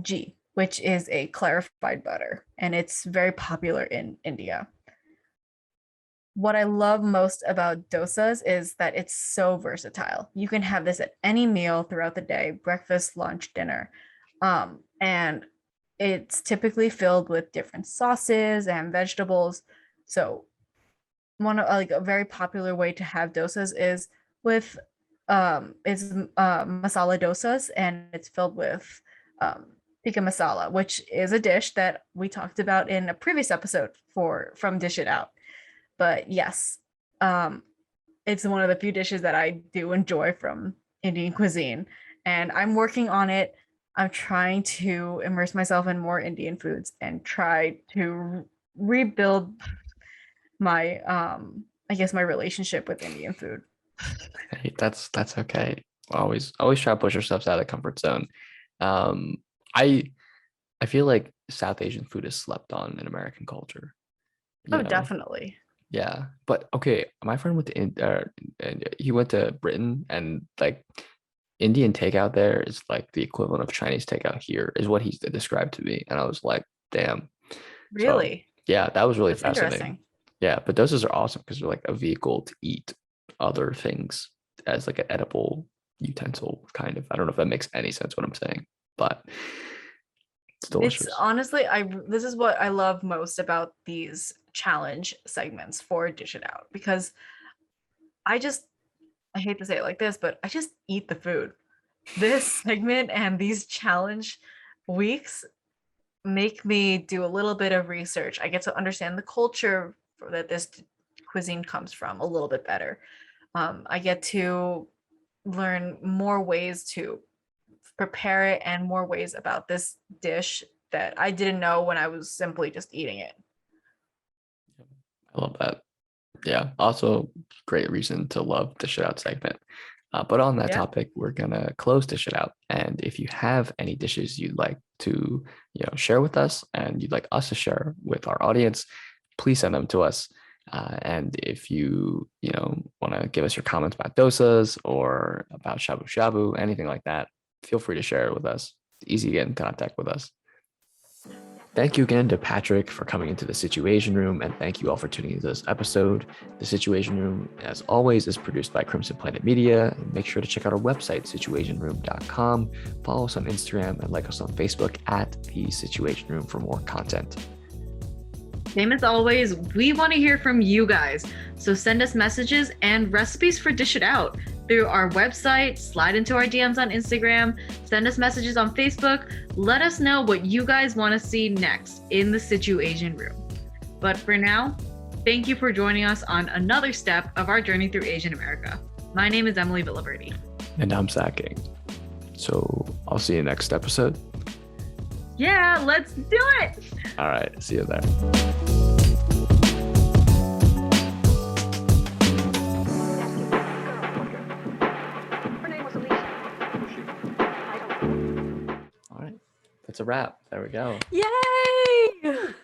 ghee, which is a clarified butter, and it's very popular in India. What I love most about dosas is that it's so versatile. You can have this at any meal throughout the day, breakfast, lunch, dinner. And it's typically filled with different sauces and vegetables. So one of like a very popular way to have dosas is with masala dosas, and it's filled with tikka masala, which is a dish that we talked about in a previous episode from Dish It Out. But yes, it's one of the few dishes that I do enjoy from Indian cuisine, and I'm working on it. I'm trying to immerse myself in more Indian foods and try to rebuild my I guess my relationship with Indian food. Hey, that's okay. Always try to push yourselves out of the comfort zone. I feel like South Asian food is slept on in American culture. Oh, definitely. Yeah, but okay, my friend went to he went to Britain, and like Indian takeout there is like the equivalent of Chinese takeout here, is what he described to me, and I was like, damn. Really? So, yeah, that was really That's fascinating. interesting. Yeah, but doses are awesome because they're like a vehicle to eat other things as like an edible utensil, kind of. I don't know if that makes any sense what I'm saying, but it's delicious. It's honestly, this is what I love most about these challenge segments for Dish It Out, because I hate to say it like this, but I just eat the food. This segment and these challenge weeks make me do a little bit of research. I get to understand the culture that this cuisine comes from a little bit better. I get to learn more ways to prepare it and more ways about this dish that I didn't know when I was simply just eating it. I love that. Yeah. Also, great reason to love the Shit Out segment. But on that topic, we're gonna close Dish It Out. And if you have any dishes you'd like to, share with us, and you'd like us to share with our audience, please send them to us. And if you, want to give us your comments about dosas or about shabu shabu, anything like that, feel free to share it with us. It's easy to get in contact with us. Thank you again to Patrick for coming into the Situation Room, and thank you all for tuning into this episode. The Situation Room, as always, is produced by Crimson Planet Media. Make sure to check out our website, situationroom.com. Follow us on Instagram and like us on Facebook at The Situation Room for more content. Same as always, we want to hear from you guys. So send us messages and recipes for Dish It Out through our website, slide into our DMs on Instagram, send us messages on Facebook. Let us know what you guys want to see next in the Situation Room. But for now, thank you for joining us on another step of our journey through Asian America. My name is Emilie Villaverde. And I'm Zach. So I'll see you next episode. Yeah, let's do it. All right. See you there. Her name was Emilie. All right. That's a wrap. There we go. Yay!